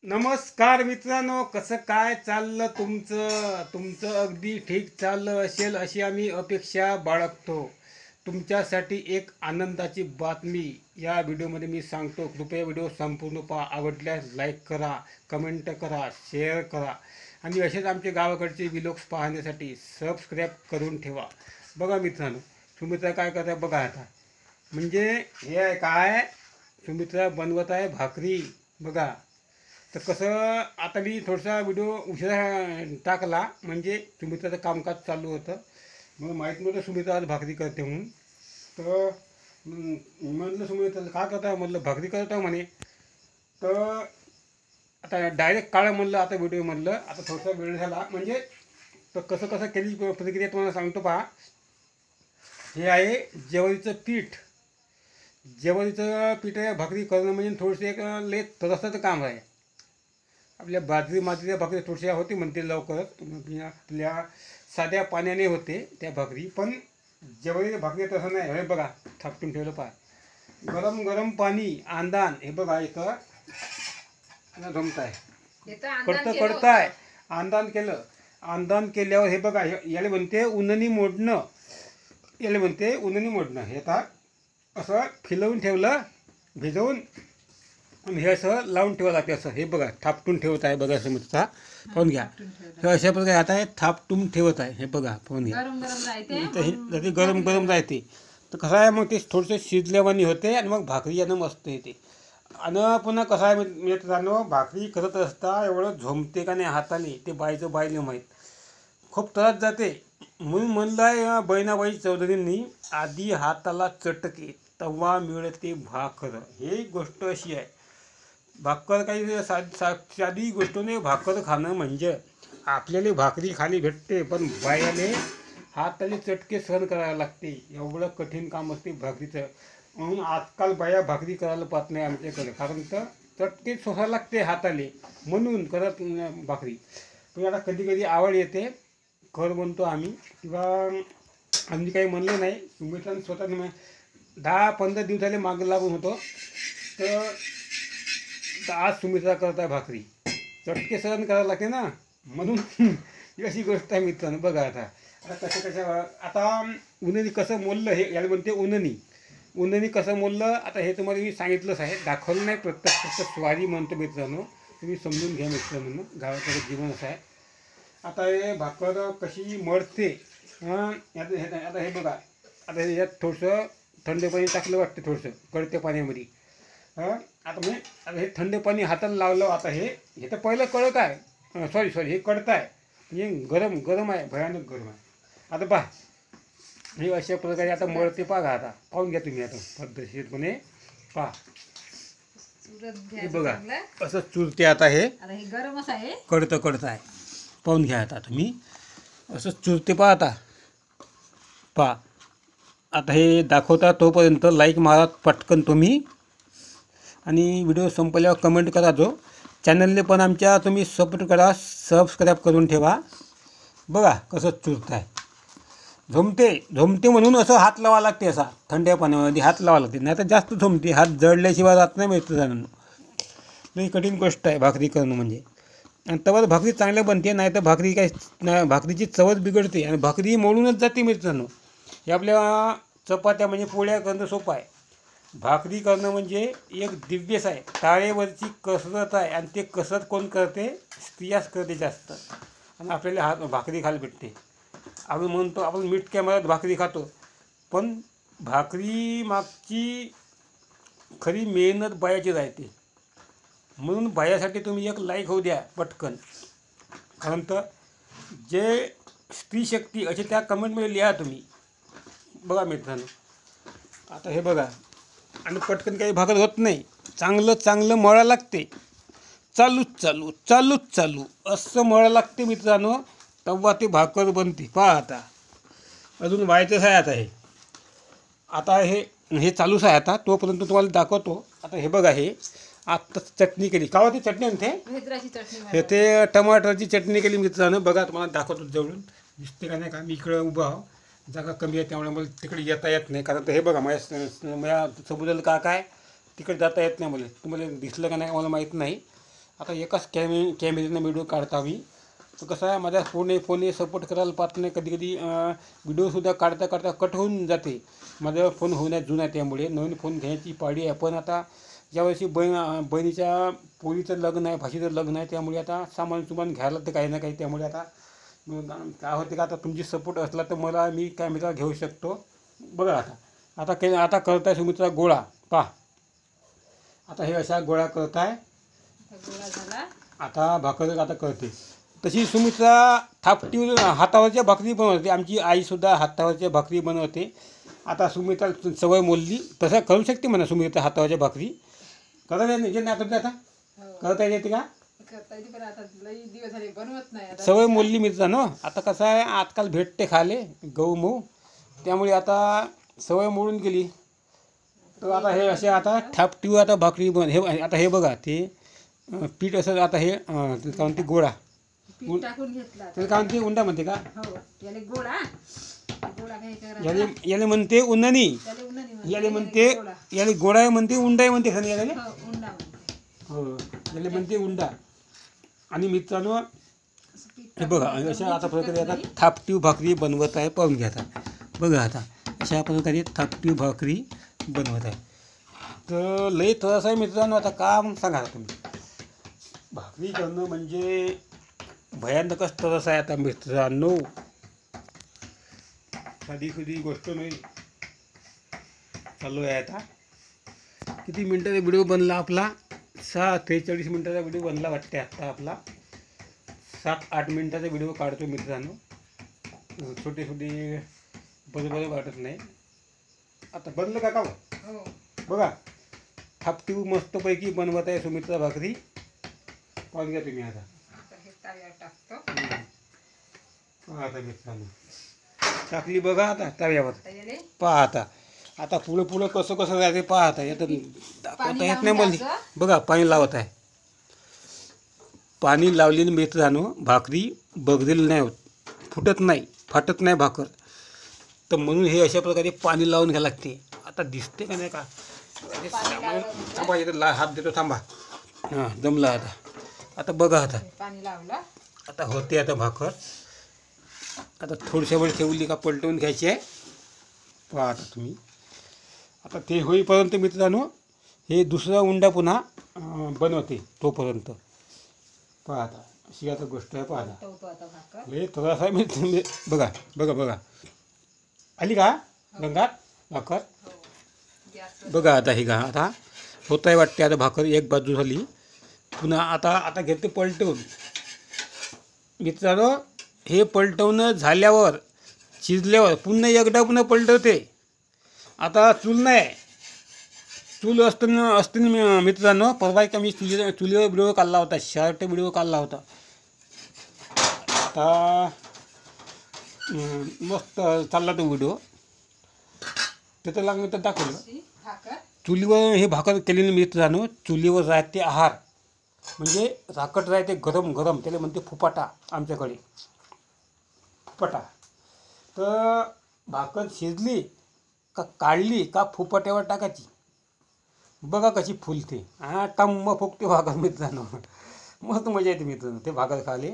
नमस्कार मित्रांनो, कसं काय चाललं तुमचं अगदी ठीक चाललं असेल अशी आम्ही अपेक्षा बाळगतो. तुमच्यासाठी एक आनंदाची बातमी या व्हिडिओमध्ये मी सांगतो. कृपया व्हिडिओ संपूर्ण पहा. आवडल्यास लाईक करा, कमेंट करा, शेअर करा आणि असेच आमचे गावाकडचे व्हिडिओज पाहण्यासाठी सबस्क्राईब करून ठेवा. बघा मित्रांनो, सुमित्रा काय करत आहे बघा आता. म्हणजे हे आहे काय, सुमित्रा बनवत आहे भाकरी बघा. तर कसं, आता मी थोडासा व्हिडिओ उशिरा टाकला म्हणजे सुमित्राचं कामकाज चालू होतं. मला माहीत नव्हतं सुमित्रा आज भाकरी करते म्हणून. तर म्हटलं सुमित्रा काय करता, म्हटलं भाकरी करता म्हणे. तर आता डायरेक्ट काढा म्हणलं आता व्हिडिओ, म्हणलं आता थोडासा वेळ झाला म्हणजे. तर कसं कसं केली प्रतिक्रिया तुम्हाला सांगतो पहा. हे आहे ज्वारीचं पीठ. ज्वारीचं पीठ आहे भाकरी करणं म्हणजे थोडंसं एक लय त्रासाचं काम आहे. आपल्या बाजरीच्या भाकरी थोडीशा होती म्हणते लवकरच, आपल्या साध्या पाण्याने होते त्या भाकरी. पण ज्वारीच्या भाकरी तसं नाही. हे बघा थापटून ठेवलं पहा. गरम गरम पाणी आंदान, हे बघा इथं जमत आहे, कडताय. आंदान केलं. आंदान केल्यावर हे बघा, याला म्हणते उन्हणी मोडणं. याला म्हणते उन्हणी मोडणं. हे आता असं फिरवून ठेवलं भिजवून आणि हे असं लावून ठेवावं लागते. असं हे बघा थापटून ठेवत आहे बघा. समजता पाहून घ्या. हे अशा प्रकारे आता हे थापटून ठेवत आहे. हे बघा पाहून घ्या. हे गरम गरम राहते. तर कसं आहे मग ते थोडंसं शिजल्यावानी होते आणि मग भाकरी यानं मस्त येते. आणि पुन्हा कसं आहे मित्रांनो, भाकरी करत असता एवढं झोमते का नाही हाताने ते बाईला माहीत. खूप त्रास जाते. म्हणून म्हणलं आहे बहिणाबाई चौधरींनी, आधी हाताला चटके तवा मिळते भाकर. ही गोष्ट अशी आहे. भाकर काही साधी गोष्ट नाही. भाकर खाणं म्हणजे आपल्याला भाकरी खाली भेटते, पण बायाले हाताले चटके सहन करायला लागते. एवढं कठीण काम असते भाकरीचं. म्हणून आजकाल बाया भाकरी करायला पाहत नाही आमच्याकडे, कारण तर चटके सोसायला लागते हाताले, म्हणून करत भाकरी. पण आता कधी कधी आवड येते, कर म्हणतो आम्ही, किंवा आम्ही काही म्हणलं नाही. सुमित्राने स्वतः 10-15 दिवसाले मागं लागून होतो. तर आज सुमित्रा करत आहे भाकरी. चटके सहन करायला लागते ना, म्हणून ही अशी गोष्ट आहे मित्रांनो. बघा आता आता उन्हणी कसं मोडलं, हे याला म्हणते उन्हणी कसं मोडलं. आता हे तुम्हाला मी सांगितलंच आहे, दाखवलं नाही. प्रत्यक्ष स्वारी म्हणतो मित्रांनो, तुम्ही समजून घ्या मित्रांनो. गावाकडे जीवन असं आहे. आता हे भाकर कशी मळते आता हे बघा. आता यात थोडंसं थंड पाणी टाकलं वाटतं, थोडंसं कळत्या पाण्यामध्ये. आता म्हणजे आता हे थंड पाणी हाताला लावलं. आता हे तर पहिलं कडक आहे, सॉरी हे कडत आहे, म्हणजे गरम आहे, भयानक गरम आहे. आता पहा हे अशा प्रकारे आता मळते पहा. आता पाहून घ्या तुम्ही आता पद्धतशीरपणे पहा. हे बघा असं चुरते. आता हे कडतं आहे. पाहून घ्या आता तुम्ही, असं चुरते पहा. आता पहा. आता हे दाखवता तोपर्यंत लाईक मारा पटकन तुम्ही, आणि व्हिडिओ संपल्यावर कमेंट करा. जो चॅनलने पण आमच्या तुम्ही सपोर्ट करा, सबस्क्राईब करून ठेवा. बघा कसं चुरत आहे. झोमते म्हणून असं हात लावा लागते. असा थंड्या पाण्यामध्ये हात लावा लागते, नाही तर जास्त झोमते. हात जळल्याशिवाय जात नाही मिळतं जाणं. लई कठीण गोष्ट आहे भाकरी करणं म्हणजे. आणि तेव्हाच भाकरी चांगल्या बनते, नाही तर भाकरी काय नाही, भाकरीची चवच बिघडते आणि भाकरी मोडूनच जाते मित्रांनो. हे आपल्या चपात्या म्हणजे पोळ्या करणं सोपं आहे, भाकरी करणं म्हणजे एक दिव्यच आहे. टाळेवरची कसरत आहे, आणि ते कसरत कोण करते? स्त्रियाच करते जास्त. आणि आपल्याला भाकरी खायला भेटते. आपण म्हणतो आपण मीठ कॅमेऱ्यात भाकरी खातो, पण भाकरी मागची खरी मेहनत बायाची राहते. म्हणून बायासाठी तुम्ही एक लाईक होऊ द्या पटकन. कारण तर जे स्त्री शक्ती असे त्या कमेंटमध्ये लिहा तुम्ही. बघा मित्रांनो, आता हे बघा. आणि पटकन काही भाकर होत नाही. चांगलं मळायला लागते. चालू असं मळायला लागते मित्रांनो, तेव्हा ते भाकर बनते. पहा आता अजून व्हायचंच आहे. आता हे चालूच आहे. आता तोपर्यंत तुम्हाला दाखवतो. आता हे बघा, हे आत्ता चटणी केली. का होती चटणी आणते? हे ते टमाटरची चटणी केली मित्रांनो. बघा तुम्हाला दाखवतो जवळून. दिसते का नाही का? मी इकडं उभा आहो, जागा कमी आहे त्यामुळे मला तिकडे येता येत नाही. कारण तर हे बघा माझ्या समुद्राला काय तिकडे जाता येत नाही मला. तुम्हाला दिसलं का नाही मला माहीत नाही. आता एकाच कॅमेऱ्यानं व्हिडिओ काढता मी. तर कसं आहे, माझ्या फोन सपोर्ट करायला पाहत नाही. कधी कधी व्हिडिओसुद्धा काढता काढता कट होऊन जाते. माझा फोन होण्यात जुना आहे, त्यामुळे नवीन फोन घ्यायची पाडी आहे. पण आता यावर्षी बहिणीच्या पोरीचं लग्न आहे, भाषेचं लग्न आहे, त्यामुळे आता सामान घ्यायला तर काही ना काही. त्यामुळे आता काय होते का, आता तुमची सपोर्ट असला तर मी कॅमेरा घेऊ शकतो. बघा आता करत आहे सुमित्रा गोळा. पहा आता हे अशा गोळा करत आहे. गोळा झाला. आता भाकर आता करते. तशी सुमित्रा थापटी हातावरच्या भाकरी बनवते. आमची आईसुद्धा हातावरच्या भाकरी बनवते. आता सुमित्रा सवय मोडली, तसं करू शकते म्हणा सुमित्रा हातावरच्या भाकरी. करता येते ना आता? करता येते का? पण आता लई दिवस झाले बनवत नाही. सवय मोडली मित्रांनो. आता कसं आहे, आजकाल भेटते खाले गहू मऊ, त्यामुळे आता सवय मोडून गेली. तर आता हे असे आता थापटीव आता भाकरी आता हे बघा ते पीठ असं. आता हे काय म्हणते गोळा, पीठ टाकून घेतला. त्याला काय म्हणते, उंडा म्हणते का? हो, याला गोळा काय याले याले म्हणते उन्हाणी, याले गोळा म्हणते, उंडा म्हणते खाली याला. हो, याले म्हणते उंडा. आणि मित्रांनो हे बघा अशा आता प्रकारे आता थापटीव भाकरी बनवत आहे. पाहून घ्या आता. बघा आता अशा प्रकारे थापटीव भाकरी बनवत आहे. तर लई त्रास आहे मित्रांनो. आता काम सांगा तुम्ही. भाकरी करणं म्हणजे भयानकच त्रास आहे आता मित्रांनो. साधी गोष्ट नाही. चालू आहे आता. किती मिनटाचा व्हिडिओ बनला आपला? 43 मिनटाचा व्हिडिओ बनला वाटते आता आपला. 7-8 मिनटाचा व्हिडिओ काढतो मित्रांनो. छोटे बरोबर वाटत नाही. आता बनलं का? बघा थापटीव मस्तपैकी बनवत आहे सुमित्रा भाकरी. पाहून घ्या तुम्ही. आता आता मित्रांनो टाकली बघा आता तव्यावर. पहा आता पुढं कसं जायचं पहा. आता येत दाखवता येत नाही मला. बघा पाणी लावत आहे. पाणी लावलेली मित्रांनो भाकरी बगरेल नाही होत, फुटत नाही, फाटत नाही भाकर. तर म्हणून हे अशा प्रकारे पाणी लावून घ्यायला लागते. आता दिसते का नाही का? थांबा, येतं हात देतो थांबा. हां जमलं आता बघा पाणी लावलं. आता होते आता भाकर. आता थोडशा वेळ ठेवली का पलटवून घ्यायची आहे. पहा आता तुम्ही. आता ते होईपर्यंत मित्रांनो हे दुसरा उंडा पुन्हा बनवते तोपर्यंत. पहा आता अशी आता गोष्ट आहे. पहा आता हे त्रास आहे मी. बघा आली का गंगात भाकर? बघा आता ही आता होत आहे वाटते. आता भाकर एक बाजू झाली. पुन्हा आता घेते पलटवून. मित्रांनो हे पलटवणं झाल्यावर शिजल्यावर पुन्हा पलटवते. आता चूल नाही. चूल असते मित्रांनो. परवा का मी चुलीवर व्हिडिओ काढला होता, शॉर्ट व्हिडिओ काढला होता. आता मस्त चालला तो व्हिडिओ. त्याचं लागलं तर दाखवलं. चुलीवर हे भाकर केलेली मित्रांनो. चुलीवर राहते आहार, म्हणजे राकट राहते गरम. त्याला म्हणते फुपाटा आमच्याकडे. फुपाटा. तर भाकर शिजली का काढली का फुपाट्यावर टाकायची. बघा कशी फुलते. टम्म फुगते भाकर मित्रांनो. मस्त मजा येते मित्रांनो ते भाकर खाले.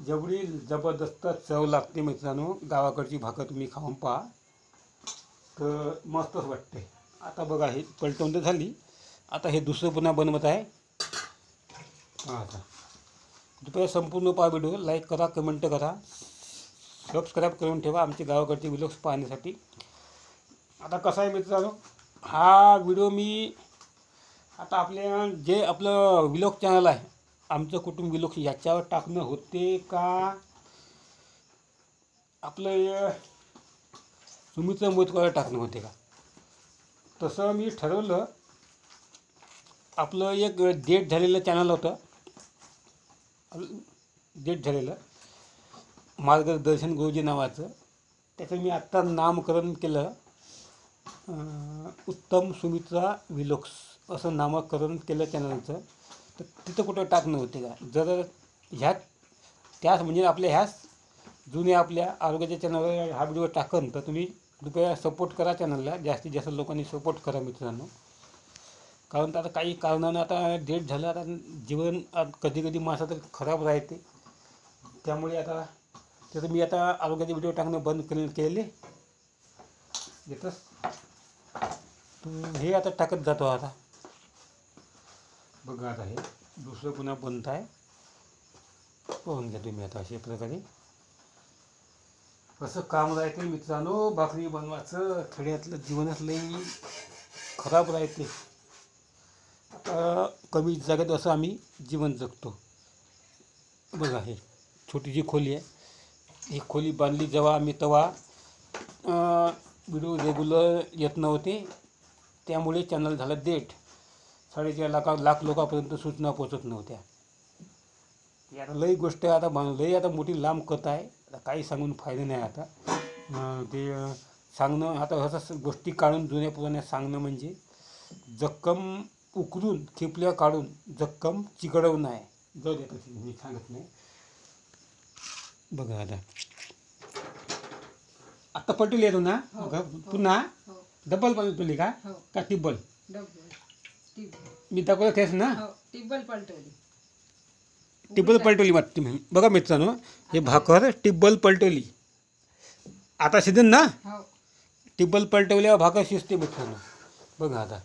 जेवढी जबरदस्त चव लागते मित्रांनो. गावाकडची भाकर तुम्ही खाऊन पहा तर मस्तच वाटते. आता बघा हे पलटवून तर झाली. आता हे दुसरं पुन्हा बनवत आहे. आता कृपया संपूर्ण पहा व्हिडिओ. लाईक करा, कमेंट करा, सबस्क्राईब करून ठेवा आमचे गावाकडचे व्हिडिओज पाहण्यासाठी. आता कसं आहे मित्रांनो, हा व्हिडिओ मी आता आपलं व्हिलॉग चॅनल आहे आमचं कुटुंब व्हिलॉग, याच्यावर टाकणं होते का आपलं सुमित्रा मोहितकर टाकणं होते का? तसं मी ठरवलं. आपलं एक डेट झालेलं चॅनल होतं, डेट झालेलं मार्गदर्शन गुरुजी नावाचं. त्याचं मी आत्ता नामकरण केलं. उत्तम सुमित्रा व्हिलॉग्स असं नामकरण केलं चॅनलचं. तर तिथं कुठं टाकणं होते का? जर त्याच म्हणजे आपल्या ह्याच जुन्या आपल्या आरोग्याच्या चॅनलवर हा व्हिडिओ टाकन तर तुम्ही कृपया सपोर्ट करा चॅनलला. जास्तीत जास्त लोकांनी सपोर्ट करा मित्रांनो. कारण आता काही कारणानं आता डेट झालं, आता जीवन कधी कधी माझं तर खराब राहते. त्यामुळे आता त्याचं मी आता आरोग्याचे व्हिडिओ टाकणं बंद केले येतच. हे आता टाकत जातो आता. बघा आता हे दुसरं पुन्हा बनत आहे, पाहून घ्या तुम्ही आता अशा प्रकारे. कसं काम राहते मित्रांनो, भाकरी बनवायचं. खेड्यातलं जीवनच लई खराब राहते. आता कमी जागेत असं आम्ही जीवन जगतो. बघा हे छोटीशी खोली आहे. ही खोली बांधली जेव्हा आम्ही तेव्हा व्हिडिओ रेग्युलर येत नव्हते. त्यामुळे चॅनल झालं डेट. 4.5 लाख लोकांपर्यंत सूचना पोचत नव्हत्या. ही आता लई गोष्ट आहे. आता लई आता मोठी लांब कथा आहे. आता काही सांगून फायदा नाही. आता ते सांगणं आता असं गोष्टी काढून जुन्या पुराण्या सांगणं म्हणजे जक्कम उकरून खिपल्या काढून जक्कम चिघळवणं आहे. जाऊ द्या तशी मी सांगत नाही. बघा आता पलटवली येतो ना. पुन्हा हो डबल पलटवली का हो का टिब्बल? टिब्बल मी दाखवलं तेच ना. हो टिब्बल पलटवली. टिब्बल पलटवली मग तुम्ही बघा मित्रांनो, हे भाकर टिब्बल पलटवली. आता शिजन ना. हो टिब्बल पलटवल्यावर भाकर शिजते मित्रांनो. बघा आता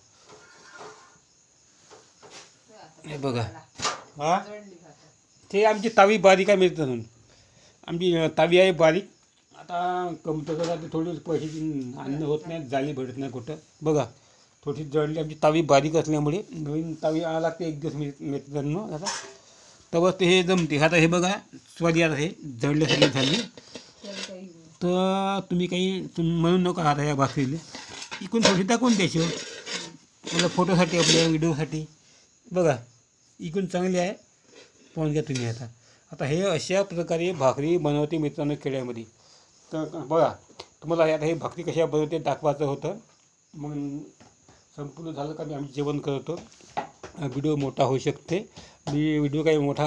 हे बघा. हा जळली भाकर. ते आमची तावी बारीक आहे मित्रांनो. आमची तावी आहे बारीक. आता कमतरता ते थोडी पैशाची अन्न होत नाही, जाळी भेटत नाही कुठं. बघा थोडी जळली. आमची तावी बारीक असल्यामुळे नवीन तावी आणायला लागते एक दिवस मित्रांनो. आता तेव्हा ते हे जमते. आता हे बघा स्वादी आता हे जळल्यासारखी झाली. त्याला काही तर तुम्ही काही म्हणू नका आता या भाकरीला. इकडून थोडी दाखवून द्यायची हो आपल्या फोटोसाठी, आपल्या व्हिडिओसाठी. बघा इकडून चांगली आहे, पाहून घ्या तुम्ही. आता हे अशा प्रकारे भाकरी बनवते मित्रांनो खेड्यामध्ये. तर बघा तुम्हाला आता हे भाकरी कशा बनवते दाखवायचं होतं. मग संपूर्ण झालं का मी आम्ही जेवण करतो. व्हिडिओ मोठा होऊ शकते. मी व्हिडिओ काही मोठा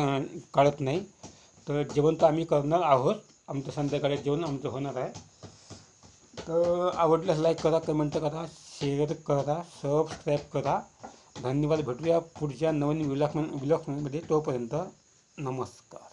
काढत नाही. तर जेवण तर आम्ही करणार आहोत. आमचं संध्याकाळी जेवण आमचं होणार आहे. तर आवडल्यास लाईक करा, कमेंट करा, शेअर करा, सबस्क्राईब करा. धन्यवाद. भेटूया पुढच्या नवीन व्लॉगमध्ये. तोपर्यंत नमस्कार.